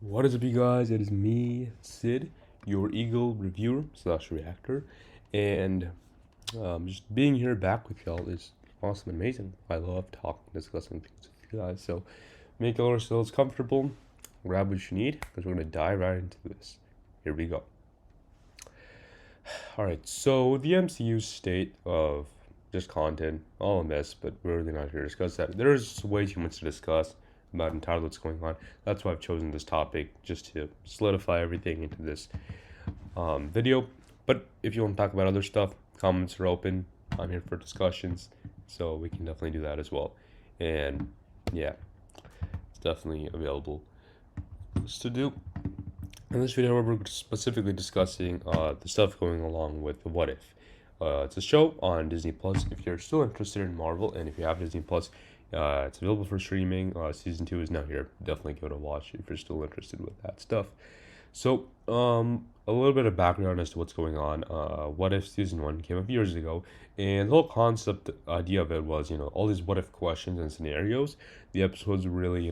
What is up, you guys? It is me, Sid, your Eagle reviewer slash reactor, and just being here back with y'all is awesome and amazing. I love talking, discussing things with you guys. So make yourselves comfortable, grab what you need, because we're gonna dive right into this. Here we go. All right. So the MCU state of just content, all a mess, but we're really not here to discuss that. There's way too much to discuss about entirely what's going on. That's why I've chosen this topic, just to solidify everything into this video. But if you want to talk about other stuff, comments are open. I'm here for discussions, so we can definitely do that as well. And yeah, it's definitely available for us to do. In this video, we're specifically discussing the stuff going along with the What If. It's a show on Disney Plus. If you're still interested in Marvel, and if you have Disney Plus, it's available for streaming. Season 2 is now here. Definitely give it a watch if you're still interested with that stuff. So, a little bit of background as to what's going on. What If Season 1 came up years ago, and the whole concept idea of it was, all these what if questions and scenarios. The episodes really,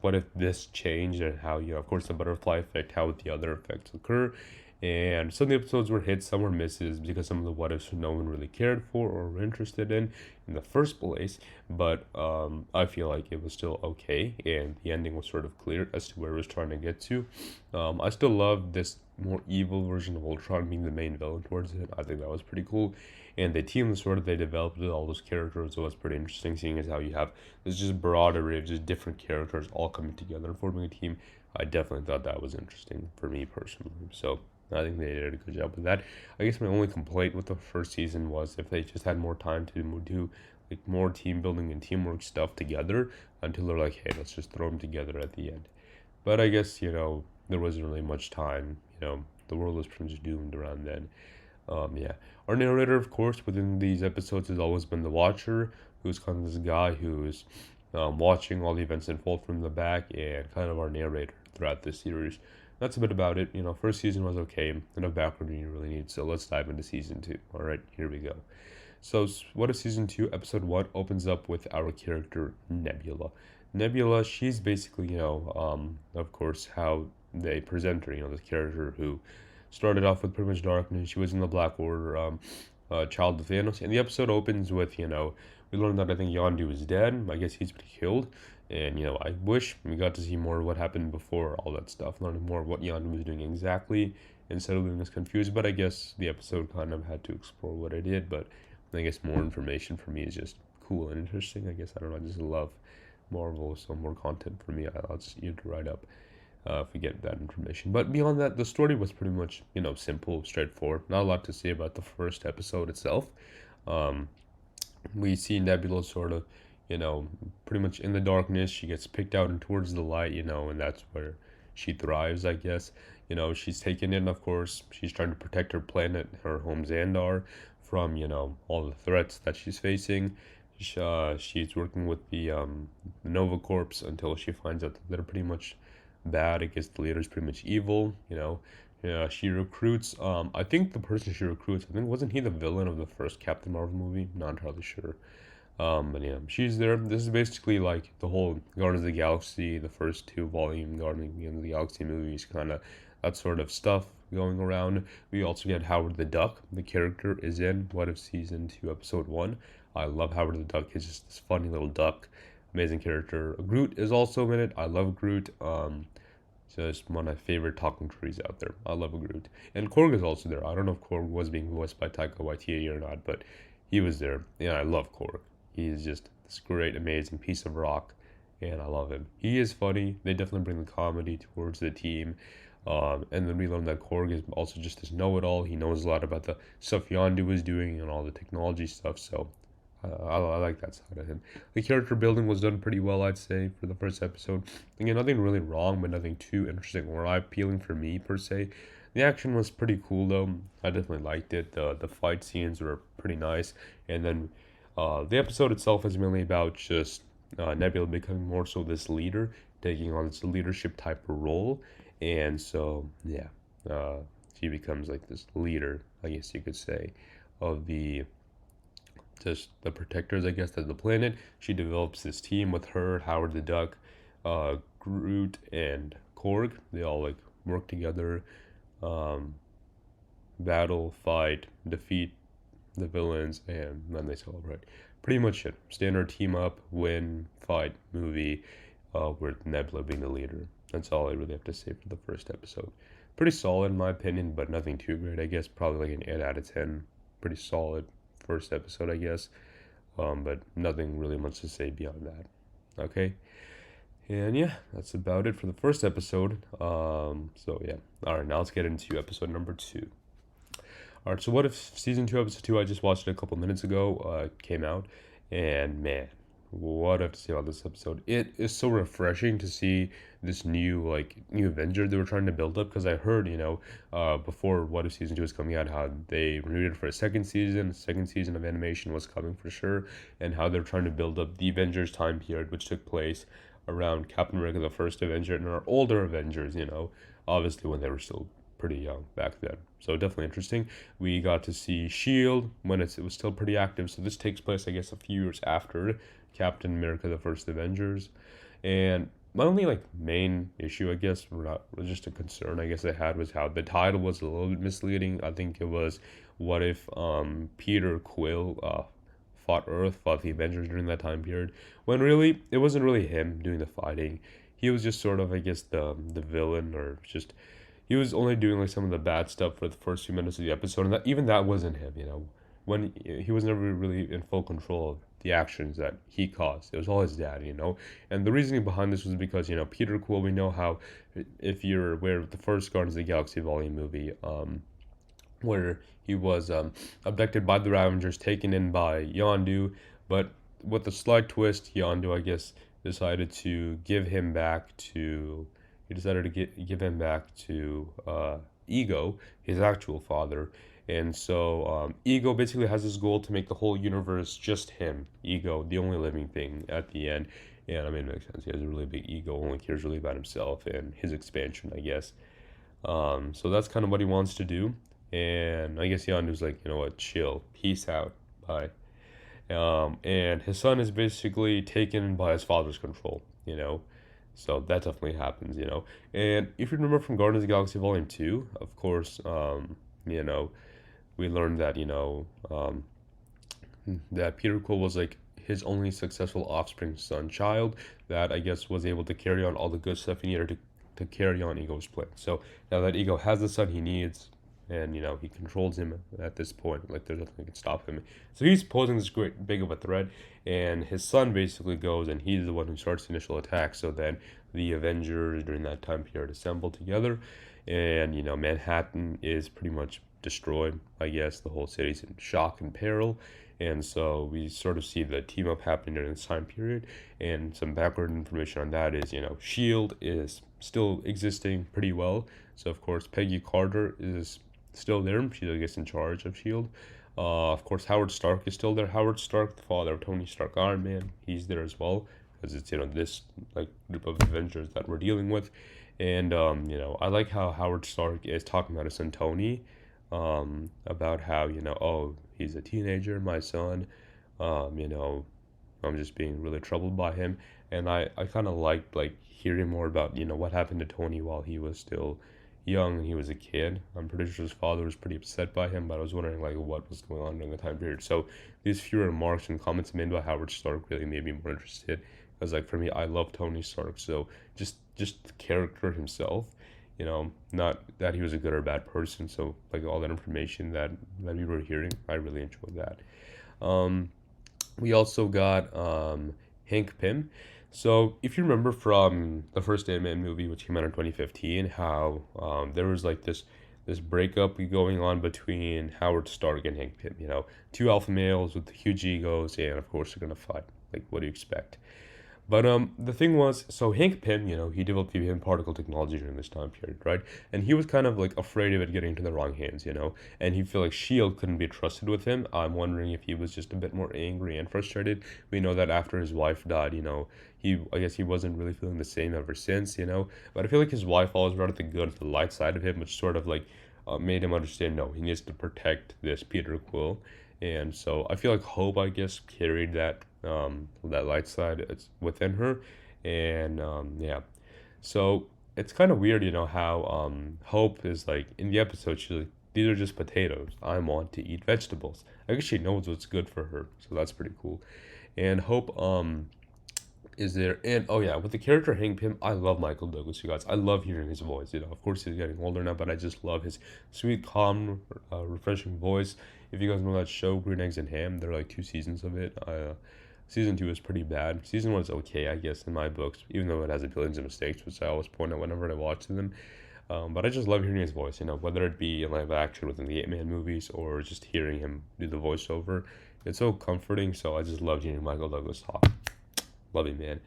what if this changed, and how, of course, the butterfly effect, how would the other effects occur. And some of the episodes were hits, some were misses, because some of the what ifs no one really cared for or were interested in the first place. But I feel like it was still okay, and the ending was sort of clear as to where it was trying to get to. I still love this more evil version of Ultron being the main villain towards it. I think that was pretty cool. And the team, the sort of they developed with all those characters, was pretty interesting. Seeing as how you have this just broad array of just different characters all coming together and forming a team. I definitely thought that was interesting for me personally. So I think they did a good job with that. I guess my only complaint with the first season was if they just had more time to do like more team building and teamwork stuff together until they're like, hey, let's just throw them together at the end. But I guess there wasn't really much time. The world was pretty much doomed around then. Yeah, our narrator, of course, within these episodes has always been the Watcher, who's kind of this guy who's watching all the events unfold from the back and kind of our narrator throughout this series. That's a bit about it. First season was okay, enough background you really need. So let's dive into season 2. All right, here we go. So, what is season 2? Episode 1 opens up with our character Nebula. Nebula, she's basically, of course, how they present her. This character who started off with pretty much darkness. She was in the Black Order, child of Thanos. And the episode opens with, we learned that I think Yondu is dead. I guess he's been killed. And, I wish we got to see more of what happened before all that stuff, learning more of what Yondu was doing exactly instead of being this confused. But I guess the episode kind of had to explore what it did. But I guess more information for me is just cool and interesting. I guess, I don't know, I just love Marvel, so more content for me, I'll just eat it right up if we get that information. But beyond that, the story was pretty much, simple, straightforward. Not a lot to say about the first episode itself. Um, we see Nebula sort of, pretty much in the darkness. She gets picked out and towards the light, and that's where she thrives, I guess. She's taken in, of course. She's trying to protect her planet, her home Xandar, from, all the threats that she's facing. She's working with the Nova Corps until she finds out that they're pretty much bad. I guess the leader's pretty much evil, she recruits, I think the person she recruits, I think, wasn't he the villain of the first Captain Marvel movie? Not entirely sure. But yeah, she's there. This is basically like the whole Guardians of the Galaxy, the first two volume Guardians of the Galaxy movies, kind of that sort of stuff going around. We also get Howard the Duck. The character is in What If Season 2, Episode 1. I love Howard the Duck. He's just this funny little duck. Amazing character. Groot is also in it. I love Groot. Just one of my favorite talking trees out there. I love Groot. And Korg is also there. I don't know if Korg was being voiced by Taika Waititi or not, but he was there. Yeah, I love Korg. He's just this great, amazing piece of rock, and I love him. He is funny. They definitely bring the comedy towards the team. And then we learn that Korg is also just this know-it-all. He knows a lot about the stuff Yondu is doing and all the technology stuff. So I like that side of him. The character building was done pretty well, I'd say, for the first episode. Again, nothing really wrong, but nothing too interesting or eye-peeling for me, per se. The action was pretty cool, though. I definitely liked it. The fight scenes were pretty nice. And then the episode itself is mainly about just Nebula becoming more so this leader, taking on this leadership type of role. And so, yeah, she becomes like this leader, I guess you could say, of just the protectors, I guess, of the planet. She develops this team with her, Howard the Duck, Groot, and Korg. They all like work together, um, battle, fight, defeat the villains, and then they celebrate. Pretty much it. Standard team up, win, fight, movie, with Nebula being the leader. That's all I really have to say for the first episode. Pretty solid in my opinion, but nothing too great. I guess probably like an 8 out of 10. Pretty solid first episode, I guess. But nothing really much to say beyond that. Okay. And yeah, that's about it for the first episode. So yeah. All right, now let's get into episode number 2. All right, so what if season 2, episode 2? I just watched it a couple minutes ago. Came out, and man, what I have to say about this episode? It is so refreshing to see this new Avenger they were trying to build up. Because I heard, before What If season 2 was coming out, how they renewed it for a second season. A second season of animation was coming for sure, and how they're trying to build up the Avengers time period, which took place around Captain America, the first Avenger, and our older Avengers. Obviously when they were still pretty young back then. So definitely interesting. We got to see Shield when it was still pretty active. So this takes place, I guess, a few years after Captain America: The First Avengers. And my only main issue, I guess, was just a concern I guess I had, was how the title was a little bit misleading. I think it was, what if Peter Quill fought the Avengers during that time period, when really it wasn't really him doing the fighting. He was just sort of, I guess, the villain, or just he was only doing like some of the bad stuff for the first few minutes of the episode, and even that wasn't him. When he was never really in full control of the actions that he caused. It was all his dad. And the reasoning behind this was because Peter Quill. We know how, if you're aware of the first Guardians of the Galaxy volume movie, where he was abducted by the Ravengers, taken in by Yondu, but with a slight twist, Yondu, I guess, decided to give him back to he decided to give him back to Ego, his actual father. And so Ego basically has this goal to make the whole universe just him, Ego, the only living thing at the end. And I mean, it makes sense. He has a really big ego, only cares really about himself and his expansion, I guess. So that's kind of what he wants to do. And I guess Yondu's like, you know what, chill, peace out, bye. And his son is basically taken by his father's control. So that definitely happens. And if you remember from Guardians of the Galaxy Volume 2, of course, we learned that Peter Quill was like his only successful offspring son child that I guess was able to carry on all the good stuff he needed to carry on Ego's plan. So now that Ego has the son he needs, and he controls him at this point, like there's nothing that can stop him. So he's posing this great big of a threat, and his son basically goes and he's the one who starts the initial attack. So then the Avengers during that time period assemble together, and Manhattan is pretty much destroyed. I guess the whole city's in shock and peril. And so we sort of see the team up happening during this time period. And some background information on that is, Shield is still existing pretty well. So of course Peggy Carter is still there. She's, I guess, in charge of Shield. Of course, Howard Stark is still there. Howard Stark, the father of Tony Stark, Iron Man, he's there as well, because it's this group of Avengers that we're dealing with. And I like how Howard Stark is talking about his son Tony, about how oh, he's a teenager, my son. I'm just being really troubled by him, and I kind of liked hearing more about what happened to Tony while he was still young and he was a kid. I'm pretty sure his father was pretty upset by him, but I was wondering what was going on during the time period. So these few remarks and comments made by Howard Stark really made me more interested, because for me, I love Tony Stark. So just the character himself, not that he was a good or bad person. So all that information that we were hearing, I really enjoyed that. We also got Hank Pym. So if you remember from the first Ant-Man movie, which came out in 2015, how there was this breakup going on between Howard Stark and Hank Pym. Two alpha males with huge egos, and of course they're gonna fight. What do you expect? But the thing was, so Hank Pym, he developed the particle technology during this time period, right? And he was kind of afraid of it getting into the wrong hands, and he felt like Shield couldn't be trusted with him. I'm wondering if he was just a bit more angry and frustrated. We know that after his wife died, I guess he wasn't really feeling the same ever since. But I feel like his wife always brought out the good, the light side of him, which sort of made him understand, no, he needs to protect this Peter Quill. And so I feel like Hope, I guess, carried that light side within her. And yeah, so it's kind of weird, how Hope is like in the episode. She's like, "These are just potatoes. I want to eat vegetables." I guess she knows what's good for her, so that's pretty cool. And Hope is there, and oh yeah, with the character Hank Pym, I love Michael Douglas. You guys, I love hearing his voice. Of course he's getting older now, but I just love his sweet, calm, refreshing voice. If you guys know that show Green Eggs and Ham, there are like two seasons of it. Season two is pretty bad. Season one is okay, I guess, in my books, even though it has a billions of mistakes, which I always point out whenever I watch them. But I just love hearing his voice, whether it be in live action within the Ant-Man movies or just hearing him do the voiceover. It's so comforting, so I just love hearing Michael Douglas talk. Love him, man.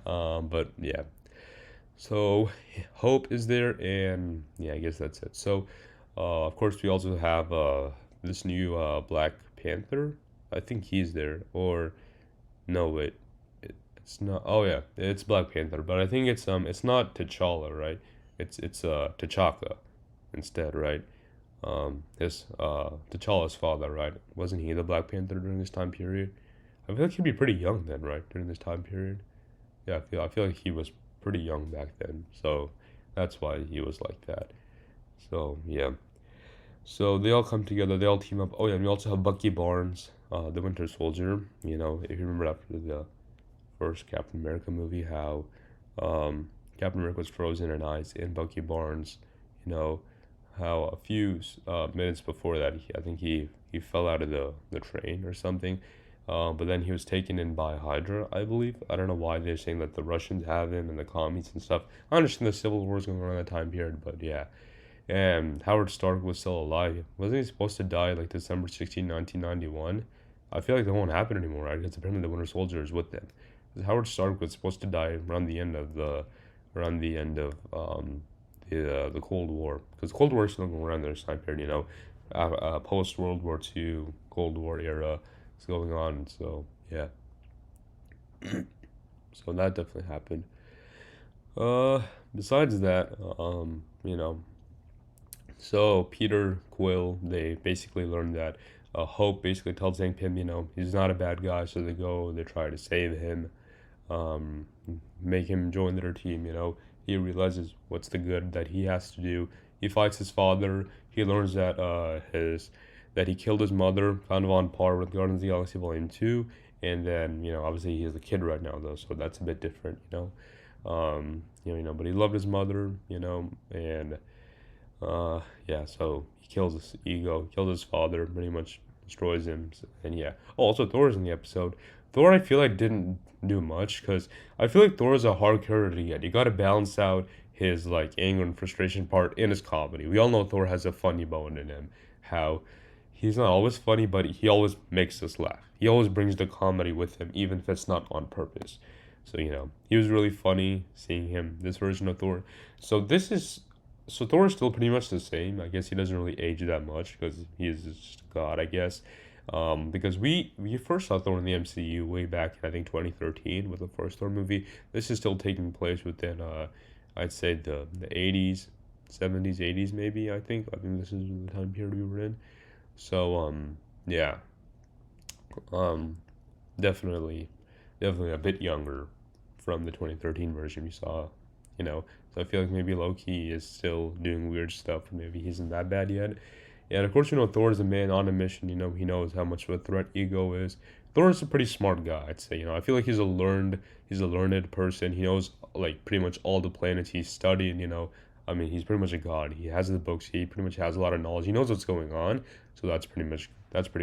But yeah, so Hope is there, and yeah, I guess that's it. So, of course, we also have this new Black Panther. I think he's there, or no, wait, it's not. Oh yeah, it's Black Panther, but I think it's not T'Challa, right? It's T'Chaka instead, right? His T'Challa's father, right? Wasn't he the Black Panther during this time period? I feel like he'd be pretty young then, right? During this time period. Yeah, I feel like he was pretty young back then, so that's why he was like that. So yeah. So they all come together, they all team up. Oh yeah, and we also have Bucky Barnes, the Winter Soldier. If you remember after the first Captain America movie, how Captain America was frozen in ice, and Bucky Barnes, you know, how a few minutes before that, I think he fell out of the train or something. But then he was taken in by Hydra, I believe. I don't know why they're saying that the Russians have him and the commies and stuff. I understand the Civil War is going on at that time period, but yeah. And Howard Stark was still alive. Wasn't he supposed to die like December 16, 1991? I feel like that won't happen anymore, right? Because apparently the Winter Soldier is with them. Because Howard Stark was supposed to die around the Cold War. Because Cold War is still going around this time period, post World War II, Cold War era is going on. So yeah, so that definitely happened. Besides that, so Peter Quill, they basically learned that Hope basically tells Hank Pym, he's not a bad guy, so they try to save him, um, make him join their team. He realizes what's the good that he has to do. He fights his father. He learns that he killed his mother, kind of on par with Guardians of the Galaxy Volume 2. And then, obviously he's a kid right now, though, so that's a bit different, but he loved his mother, and yeah, so he kills his ego, kills his father, pretty much destroys him, and yeah. Oh, also Thor's in the episode. Thor, I feel like didn't do much because I feel like Thor is a hard character to get. You got to balance out his like anger and frustration part in his comedy. We all know Thor has a funny bone in him. How he's not always funny, but he always makes us laugh. He always brings the comedy with him, even if it's not on purpose. So he was really funny seeing him this version of Thor. So this is so Thor is still pretty much the same. I guess he doesn't really age that much because he is just a god, I guess. Because we first saw Thor in the MCU way back in I think 2013 with the first Thor movie. This is still taking place within I'd say the 80s, 70s, 80s maybe. I think this is the time period we were in. So yeah, um definitely definitely a bit younger from the 2013 version we saw. So I feel like maybe Loki is still doing weird stuff. Maybe he isn't that bad yet. Yeah, and of course, Thor is a man on a mission. He knows how much of a threat ego is. Thor is a pretty smart guy, I'd say. I feel like he's a learned person. He knows like pretty much all the planets he's studied. I mean, he's pretty much a god. He has the books. He pretty much has a lot of knowledge. He knows what's going on. So that's pretty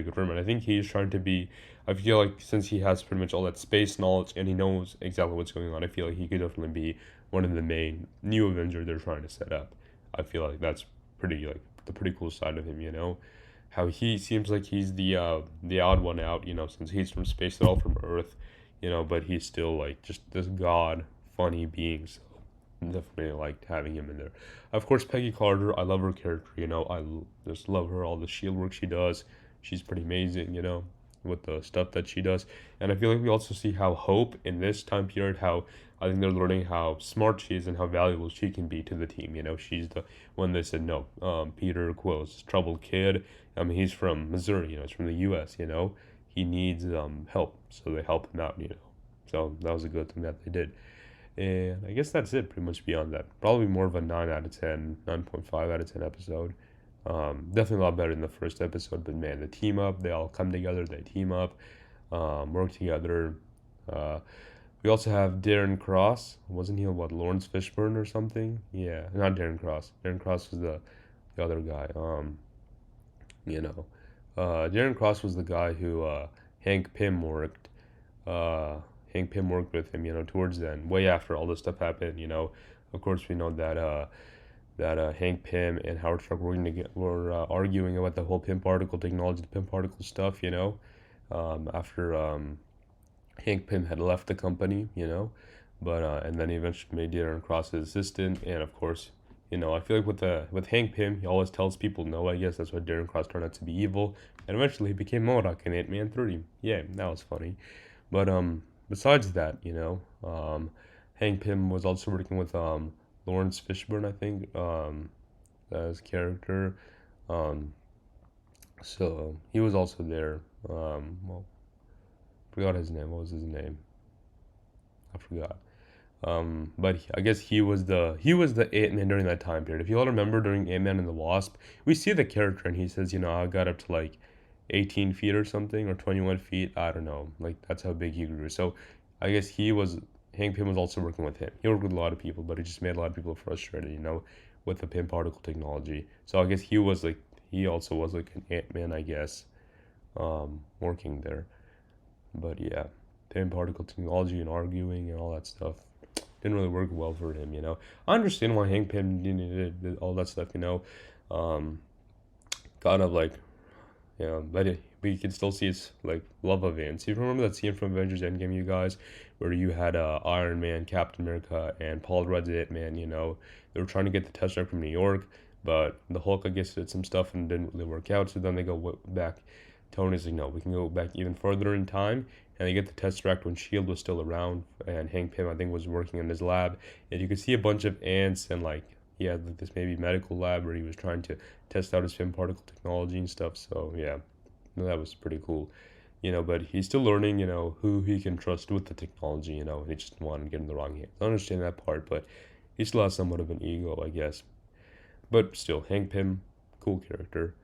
good for him. And I think he's trying to be. I feel like since he has pretty much all that space knowledge and he knows exactly what's going on, I feel like he could definitely be one of the main new Avengers they're trying to set up. I feel like that's pretty like the pretty cool side of him. How he seems like he's the odd one out. Since he's from space, they're all from Earth. But he's still like just this god, funny being. So definitely liked having him in there. Of course, Peggy Carter, I love her character. Just love her, all the shield work she does. She's pretty amazing. With the stuff that she does. And I feel like we also see how Hope in this time period, how I think they're learning how smart she is and how valuable she can be to the team. She's the one they said no. Peter Quill's troubled kid. I mean, he's from Missouri. He's from the U.S. He needs help, so they help him out. So that was a good thing that they did. And I guess that's it, pretty much beyond that. Probably more of a 9 out of 10, 9.5 out of 10 episode. Definitely a lot better than the first episode, but man, the team up, they all come together, they team up, work together. Uh, we also have Darren Cross. Wasn't he what, Lawrence Fishburne or something? Yeah, not Darren Cross. Darren Cross was the other guy. You know, Darren Cross was the guy who Hank Pym worked. Uh, Hank Pym worked with him, towards the end, way after all this stuff happened. Of course, we know that Hank Pym and Howard Stark were arguing about the whole Pym particle technology, the Pym particle stuff. After Hank Pym had left the company. But and then he eventually made Darren Cross his assistant, and of course, I feel like with Hank Pym, he always tells people no. I guess that's why Darren Cross turned out to be evil, and eventually he became MODOK in Ant-Man 3. Yeah, that was funny. But besides that, Hank Pym was also working with Lawrence Fishburne, I think, as character. Um, so he was also there. Well, forgot his name. What was his name? I forgot. But I guess he was the Ant-Man during that time period. If you all remember during Ant-Man and the Wasp, we see the character and he says, I got up to like 18 feet or something, or 21 feet. I don't know. Like that's how big he grew. So I guess Hank Pym was also working with him. He worked with a lot of people, but he just made a lot of people frustrated, with the Pym particle technology. So I guess he also was like an Ant-Man, I guess, working there. But yeah, Pym particle technology and arguing and all that stuff didn't really work well for him. I understand why Hank Pym did all that stuff. Um, kind of like, but we can still see his like love of Vance. You remember that scene from Avengers Endgame, you guys, where you had Iron Man, Captain America, and Paul Rudd's Ant-Man. They were trying to get the Tesseract from New York, but the Hulk, I guess, did some stuff and didn't really work out. So then they go back. Tony's like, no, we can go back even further in time, and they get the Tesseract when Shield was still around, and Hank Pym, I think, was working in his lab, and you could see a bunch of ants and like he had like this maybe medical lab where he was trying to test out his Pym particle technology and stuff. So yeah, that was pretty cool. But he's still learning, who he can trust with the technology, and he just wanted to get in the wrong hands. I understand that part, but he still has somewhat of an ego, I guess. But still, Hank Pym, cool character.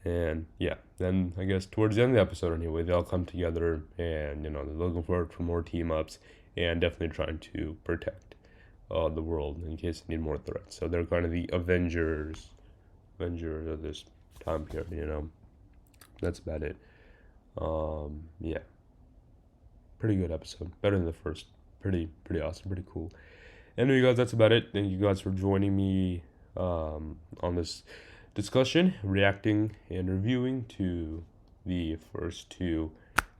And yeah, then I guess towards the end of the episode anyway, they all come together and they're looking forward for more team ups and definitely trying to protect the world in case they need more threats. So they're kind of the Avengers of this time period. That's about it. Yeah, pretty good episode, better than the first. Pretty awesome, pretty cool. Anyway, guys, that's about it. Thank you guys for joining me on this discussion, reacting and reviewing to the first two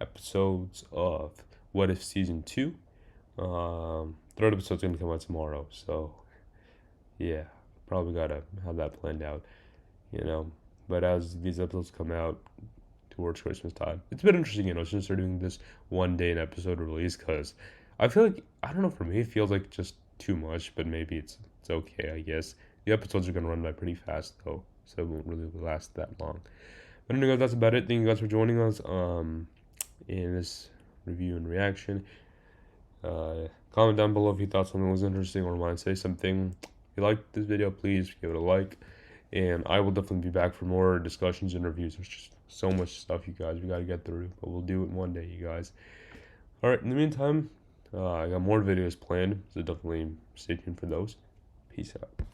episodes of What If Season 2. Third episode's gonna come out tomorrow, so yeah, probably gotta have that planned out. But as these episodes come out towards Christmas time, it's been interesting, since they're doing this one day an episode release, because I feel like, I don't know, for me, it feels like just too much, but maybe it's okay, I guess. The episodes are gonna run by pretty fast, though, so it won't really last that long. But anyway, guys, that's about it. Thank you guys for joining us in this review and reaction. Comment down below if you thought something was interesting or want to say something. If you liked this video, please give it a like. And I will definitely be back for more discussions and reviews. There's just so much stuff, you guys, we got to get through. But we'll do it one day, you guys. Alright, in the meantime, I got more videos planned, so definitely stay tuned for those. Peace out.